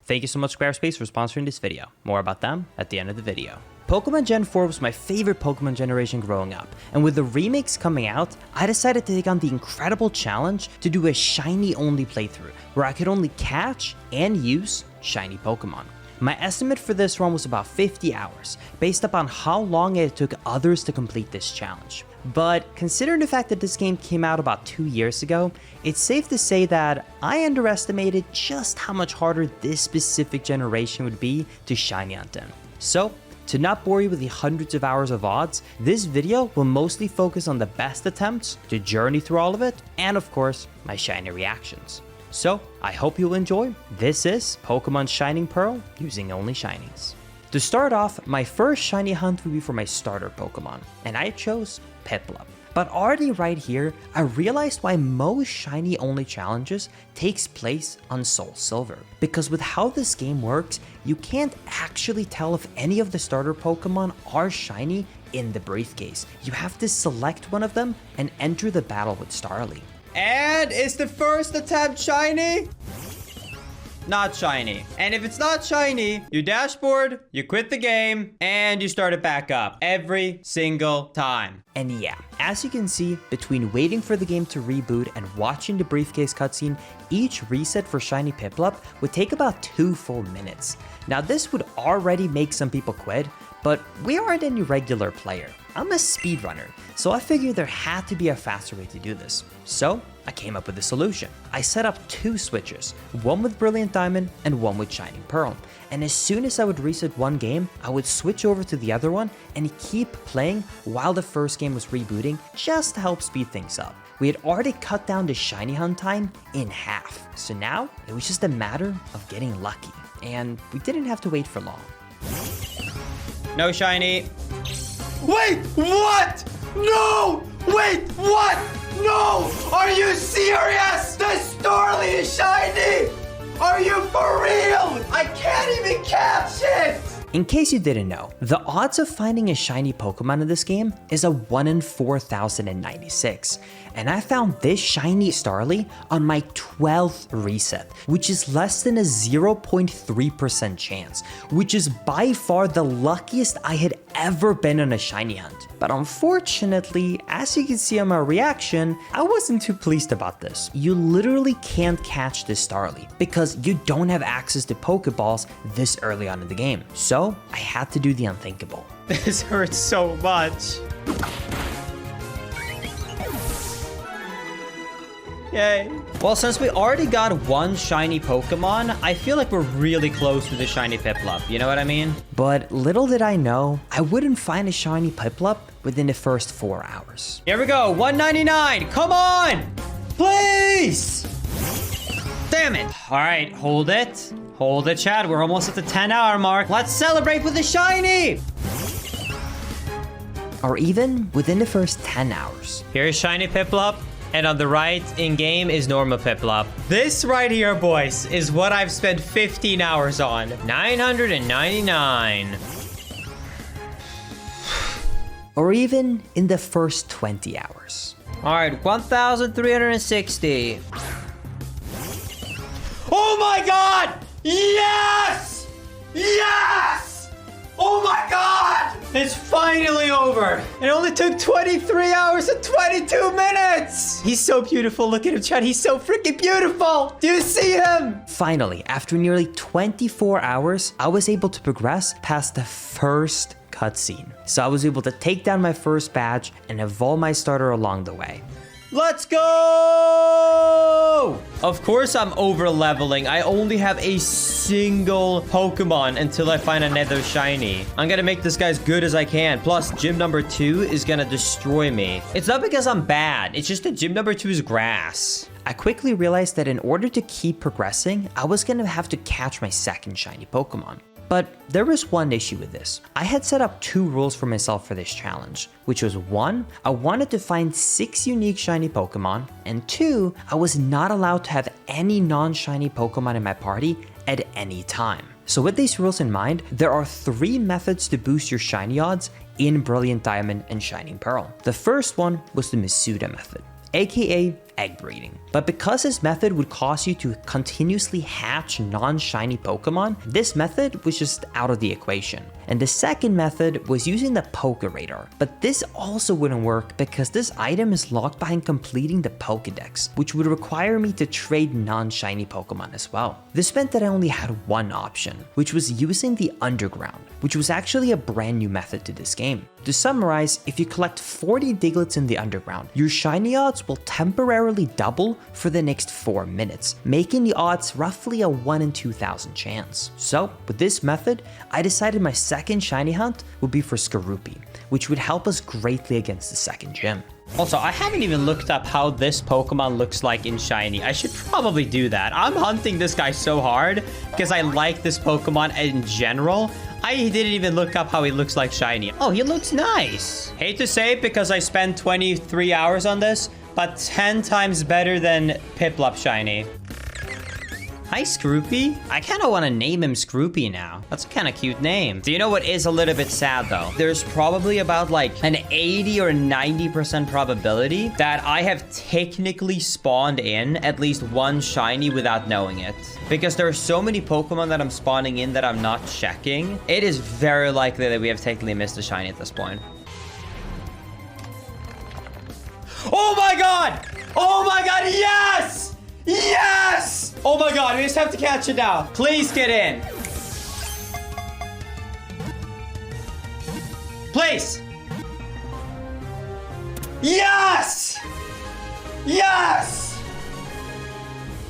Thank you so much Squarespace for sponsoring this video. More about them at the end of the video. Pokemon Gen 4 was my favorite Pokemon generation growing up, and with the remakes coming out, I decided to take on the incredible challenge to do a shiny only playthrough, where I could only catch and use shiny Pokemon. My estimate for this run was about 50 hours, based upon how long it took others to complete this challenge. But considering the fact that this game came out about 2 years ago, it's safe to say that I underestimated just how much harder this specific generation would be to shiny hunt in. So, to not bore you with the hundreds of hours of odds, this video will mostly focus on the best attempts to journey through all of it, and of course, my shiny reactions. So, I hope you'll enjoy. This is Pokemon Shining Pearl using only shinies. To start off, my first shiny hunt would be for my starter Pokemon, and I chose Piplup. But already right here, I realized why most shiny only challenges takes place on Soul Silver. Because with how this game works, you can't actually tell if any of the starter Pokemon are shiny in the briefcase. You have to select one of them and enter the battle with Starly. And is the first attempt shiny? Not shiny. And if it's not shiny, you dashboard, you quit the game, and you start it back up every single time. And yeah, as you can see, between waiting for the game to reboot and watching the briefcase cutscene, each reset for shiny Piplup would take about 2 full minutes. Now this would already make some people quit, but we aren't any regular player. I'm a speedrunner, so I figured there had to be a faster way to do this. So I came up with a solution. I set up 2 switches, one with Brilliant Diamond and one with Shining Pearl. And as soon as I would reset one game, I would switch over to the other one and keep playing while the first game was rebooting, just to help speed things up. We had already cut down the shiny hunt time in half, so now it was just a matter of getting lucky. And we didn't have to wait for long. No shiny. Wait, what? No! Wait, what? No! Are you serious? The Starly is shiny! Are you for real? I can't even catch it! In case you didn't know, the odds of finding a shiny Pokemon in this game is a 1 in 4,096. And I found this shiny Starly on my 12th reset, which is less than a 0.3% chance, which is by far the luckiest I had ever been on a shiny hunt. But unfortunately, as you can see on my reaction, I wasn't too pleased about this. You literally can't catch this Starly because you don't have access to Pokeballs this early on in the game. So I had to do the unthinkable. This hurts so much. Yay. Well, since we already got one shiny Pokemon, I feel like we're really close with the shiny Piplup, you know what I mean? But little did I know, I wouldn't find a shiny Piplup within the first 4 hours. Here we go, 199, come on! Please! Damn it! All right, hold it. Hold it, Chad, we're almost at the 10-hour mark. Let's celebrate with the shiny! Or even within the first 10 hours. Here's shiny Piplup. And on the right, in-game, is normal Piplup. This right here, boys, is what I've spent 15 hours on. 999. Or even in the first 20 hours. All right, 1,360. Oh my God! Yes! Yes! Oh my God! It's finally over. It only took 23 hours and 22 minutes. He's so beautiful. Look at him, Chad. He's so freaking beautiful. Do you see him? Finally, after nearly 24 hours, I was able to progress past the first cutscene. So I was able to take down my first badge and evolve my starter along the way. Let's go! Of course I'm over leveling. I only have a single Pokemon until I find another shiny. I'm gonna make this guy as good as I can. Plus, gym number 2 is gonna destroy me. It's not because I'm bad. It's just that gym number 2 is grass. I quickly realized that in order to keep progressing, I was gonna have to catch my second shiny Pokemon. But there was one issue with this. I had set up 2 rules for myself for this challenge, which was 1, I wanted to find 6 unique shiny Pokemon, and 2, I was not allowed to have any non-shiny Pokemon in my party at any time. So with these rules in mind, there are 3 methods to boost your shiny odds in Brilliant Diamond and Shining Pearl. The first one was the Masuda method, aka egg breeding. But because this method would cause you to continuously hatch non-shiny Pokemon, this method was just out of the equation. And the second method was using the Pokeradar, but this also wouldn't work because this item is locked behind completing the Pokedex, which would require me to trade non-shiny Pokemon as well. This meant that I only had one option, which was using the Underground, which was actually a brand new method to this game. To summarize, if you collect 40 Diglets in the Underground, your shiny odds will temporarily double for the next 4 minutes, making the odds roughly a 1 in 2,000 chance. So, with this method, I decided my second shiny hunt would be for Skorupi, which would help us greatly against the second gym. Also, I haven't even looked up how this Pokemon looks like in shiny. I should probably do that. I'm hunting this guy so hard because I like this Pokemon in general. I didn't even look up how he looks like shiny. Oh, he looks nice. Hate to say it because I spent 23 hours on this, but 10 times better than Piplup shiny. Hi, Scroopy. I kind of want to name him Scroopy now. That's a kind of cute name. Do you know what is a little bit sad, though? There's probably about like an 80 or 90% probability that I have technically spawned in at least one shiny without knowing it. Because there are so many Pokemon that I'm spawning in that I'm not checking. It is very likely that we have technically missed a shiny at this point. Oh my god! Oh my god, yes! Yes! Oh my god, we just have to catch it now. Please get in. Please. Yes! Yes!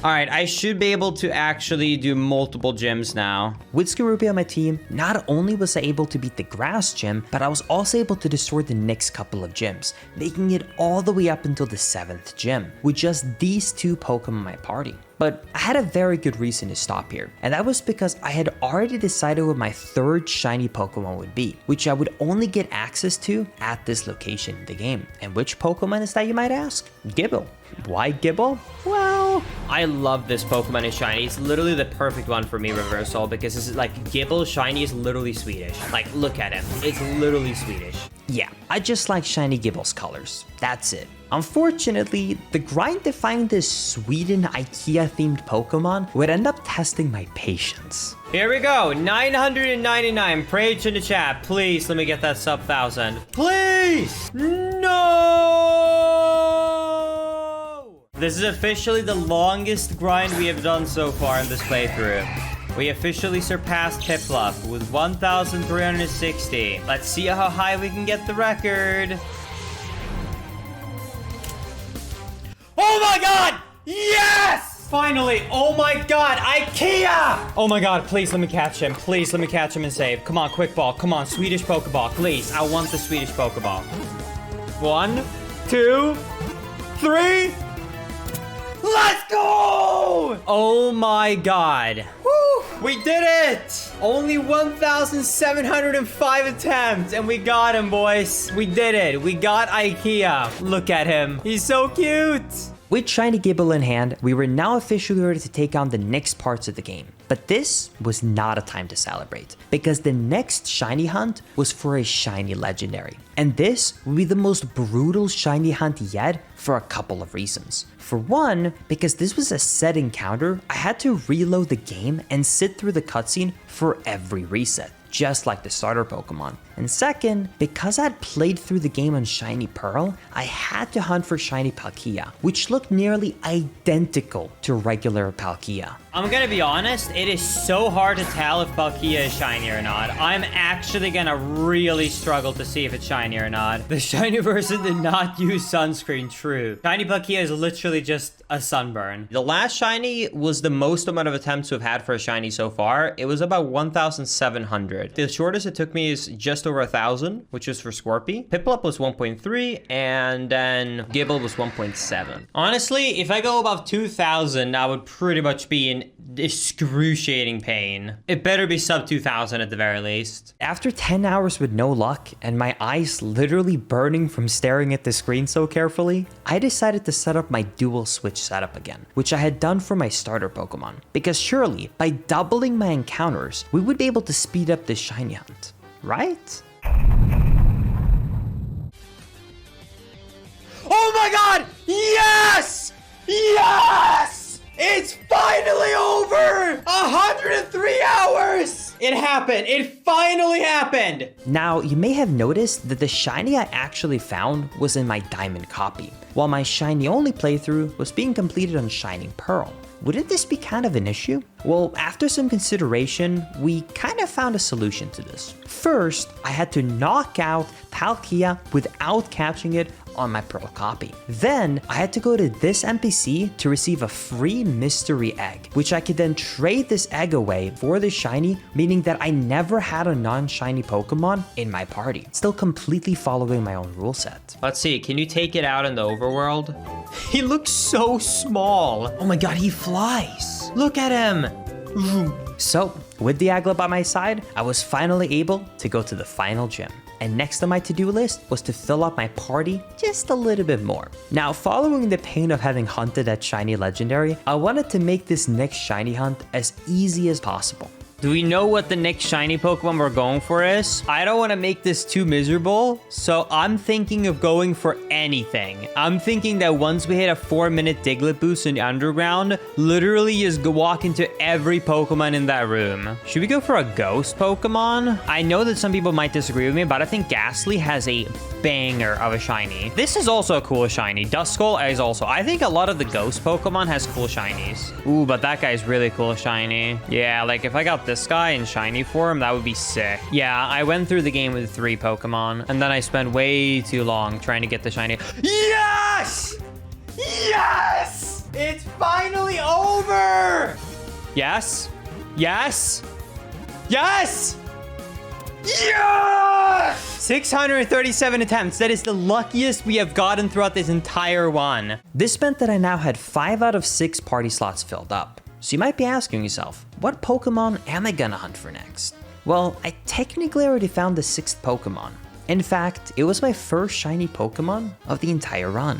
Alright, I should be able to actually do multiple gyms now. With Skorupi on my team, not only was I able to beat the grass gym, but I was also able to destroy the next couple of gyms, making it all the way up until the 7th gym, with just these 2 Pokemon in my party. But I had a very good reason to stop here, and that was because I had already decided what my 3rd shiny Pokemon would be, which I would only get access to at this location in the game. And which Pokemon is that, you might ask? Gible. Why Gible? Well, I love this Pokemon in shiny. It's literally the perfect one for me, Reversal, because this is like Gible shiny is literally Swedish. Like, look at him. It's literally Swedish. yeah, I just like shiny Gibble's colors. That's it. Unfortunately, the grind to find this Sweden IKEA-themed Pokemon would end up testing my patience. Here we go, 999. Pray in the chat, please. Let me get that sub 1,000. Please! No! This is officially the longest grind we have done so far in this playthrough. We officially surpassed Piplup with 1,360. Let's see how high we can get the record. Oh my god! Yes! Finally! Oh my god! IKEA! Oh my god, please let me catch him. Please let me catch him and save. Come on, quick ball. Come on, Swedish Pokeball. Please, I want the Swedish Pokeball. 1, 2, 3. Let's go! Oh my god. Woo! We did it! Only 1,705 attempts, and we got him, boys. We did it. We got IKEA. Look at him. He's so cute. With Shiny Gibble in hand, we were now officially ready to take on the next parts of the game. But this was not a time to celebrate, because the next shiny hunt was for a shiny legendary. And this would be the most brutal shiny hunt yet for a couple of reasons. For one, because this was a set encounter, I had to reload the game and sit through the cutscene for every reset, just like the starter Pokemon. And second, because I had played through the game on Shiny Pearl, I had to hunt for Shiny Palkia, which looked nearly identical to regular Palkia. I'm gonna be honest, it is so hard to tell if Palkia is shiny or not. I'm actually gonna really struggle to see if it's shiny or not. The shiny version did not use sunscreen, true. Shiny Palkia is literally just a sunburn. The last shiny was the most amount of attempts we've had for a shiny so far. It was about 1,700. The shortest it took me is just over 1,000, which is for Scorpy. Piplup was 1.3, and then Gibble was 1.7. Honestly, if I go above 2,000, I would pretty much be in excruciating pain. It better be sub 2,000 at the very least. After 10 hours with no luck, and my eyes literally burning from staring at the screen so carefully, I decided to set up my dual switch setup again, which I had done for my starter Pokemon. Because surely, by doubling my encounters, we would be able to speed up this shiny hunt, right? Oh my god! Yes! Yes! It's finally over! 103 hours! It happened. It finally happened. Now, you may have noticed that the shiny I actually found was in my diamond copy, while my shiny only playthrough was being completed on Shining Pearl. Wouldn't this be kind of an issue? Well, after some consideration, we kind of found a solution to this. First, I had to knock out Palkia without catching it on my Pearl copy. Then, I had to go to this NPC to receive a free mystery egg, which I could then trade this egg away for the shiny, meaning that I never had a non-shiny Pokemon in my party. Still completely following my own rule set. Let's see, can you take it out in the overworld? He looks so small. Oh my god, he flies. Look at him. So, with the Agla by my side, I was finally able to go to the final gym. And next on my to-do list was to fill up my party just a little bit more. Now, following the pain of having hunted that shiny legendary, I wanted to make this next shiny hunt as easy as possible. Do we know what the next shiny Pokemon we're going for is? I don't want to make this too miserable, so I'm thinking of going for anything. I'm thinking that once we hit a 4-minute Diglett boost in the underground, literally just walk into every Pokemon in that room. Should we go for a ghost Pokemon? I know that some people might disagree with me, but I think Ghastly has a banger of a shiny. This is also a cool shiny. Duskull is also. I think a lot of the ghost Pokemon has cool shinies. Ooh, but that guy's really cool shiny. Yeah, like if I got this guy in shiny form, that would be sick. Yeah, I went through the game with 3 Pokemon, and then I spent way too long trying to get the shiny. Yes! Yes! It's finally over! Yes? Yes? Yes! Yes! 637 attempts. That is the luckiest we have gotten throughout this entire one. This meant that I now had 5 out of 6 party slots filled up. So you might be asking yourself, what Pokemon am I gonna hunt for next? Well, I technically already found the 6th Pokemon. In fact, it was my first shiny Pokemon of the entire run.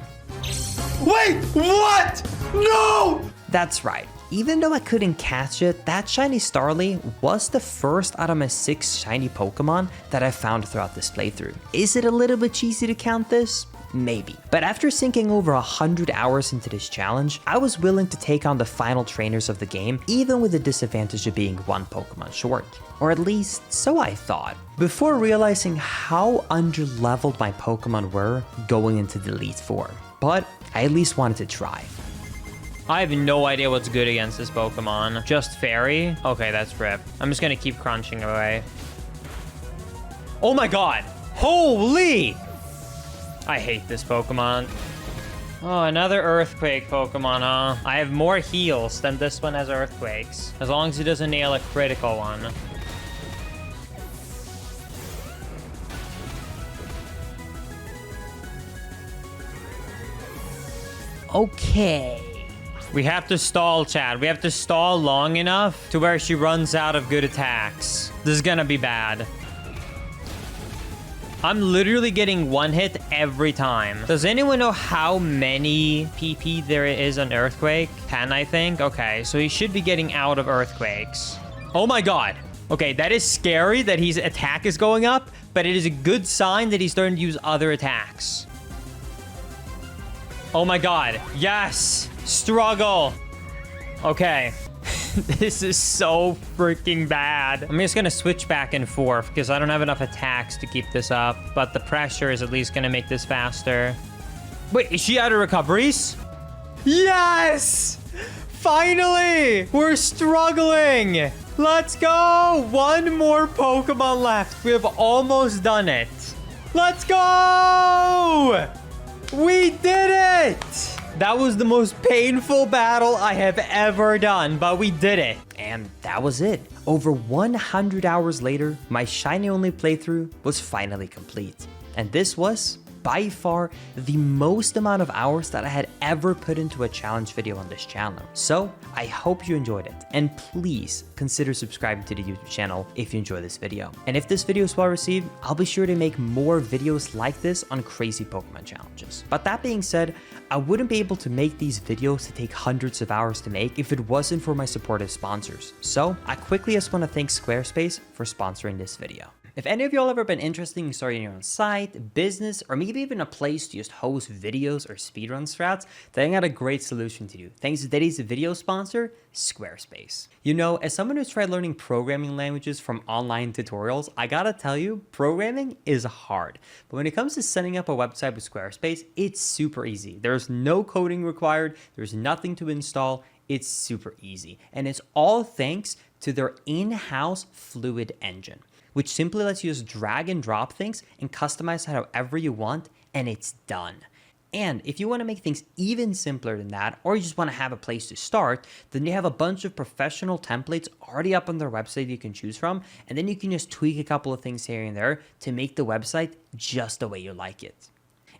Wait, what? No! That's right. Even though I couldn't catch it, that shiny Starly was the first out of my 6 shiny Pokemon that I found throughout this playthrough. Is it a little bit cheesy to count this? Maybe. But after sinking over 100 hours into this challenge, I was willing to take on the final trainers of the game, even with the disadvantage of being 1 Pokemon short. Or at least, so I thought. Before realizing how underleveled my Pokemon were going into the Elite Four. But I at least wanted to try. I have no idea what's good against this Pokemon. Just Fairy? Okay, that's RIP. I'm just gonna keep crunching away. Oh my god! Holy! I hate this Pokemon. Oh, another Earthquake Pokemon, huh? I have more heals than this one has Earthquakes. As long as he doesn't nail a critical one. Okay. We have to stall, Chad. We have to stall long enough to where she runs out of good attacks. This is gonna be bad. I'm literally getting 1 hit every time. Does anyone know how many PP there is on Earthquake? 10, I think. Okay, so he should be getting out of Earthquakes. Oh my god. Okay, that is scary that his attack is going up, but it is a good sign that he's starting to use other attacks. Oh my god. Yes! Struggle! Okay. This is so freaking bad. I'm just gonna switch back and forth because I don't have enough attacks to keep this up, but the pressure is at least gonna make this faster. Wait, is she out of recoveries? Yes! Finally! We're struggling! Let's go! 1 more Pokemon left. We have almost done it. Let's go! We did it! That was the most painful battle I have ever done, but we did it. And that was it. Over 100 hours later, my shiny only playthrough was finally complete. And this was, by far, the most amount of hours that I had ever put into a challenge video on this channel. So, I hope you enjoyed it. And please consider subscribing to the YouTube channel if you enjoy this video. And if this video is well received, I'll be sure to make more videos like this on crazy Pokemon challenges. But that being said, I wouldn't be able to make these videos to take hundreds of hours to make if it wasn't for my supportive sponsors. So, I quickly just want to thank Squarespace for sponsoring this video. If any of y'all ever been interested in starting your own site, business, or maybe even a place to just host videos or speedrun strats, then I got a great solution to you. Thanks to today's video sponsor, Squarespace. You know, as someone who's tried learning programming languages from online tutorials, I gotta tell you, programming is hard. But when it comes to setting up a website with Squarespace, it's super easy. There's no coding required, there's nothing to install, it's super easy. And it's all thanks to their in-house Fluid engine, which simply lets you just drag and drop things and customize however you want, and it's done. And if you want to make things even simpler than that, or you just want to have a place to start, then you have a bunch of professional templates already up on their website you can choose from, and then you can just tweak a couple of things here and there to make the website just the way you like it.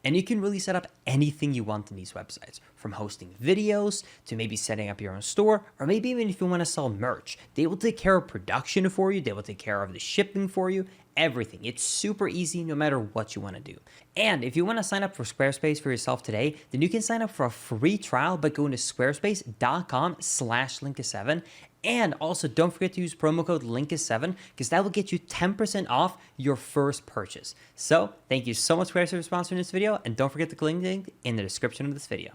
And you can really set up anything you want in these websites, from hosting videos to maybe setting up your own store, or maybe even if you want to sell merch. They will take care of production for you, they will take care of the shipping for you, everything. It's super easy no matter what you want to do. And if you want to sign up for Squarespace for yourself today, then you can sign up for a free trial by going to squarespace.com/Linkus7. And also don't forget to use promo code Linkus7 because that will get you 10% off your first purchase. So thank you so much, Squarespace, for sponsoring this video, and don't forget to click the link in the description of this video.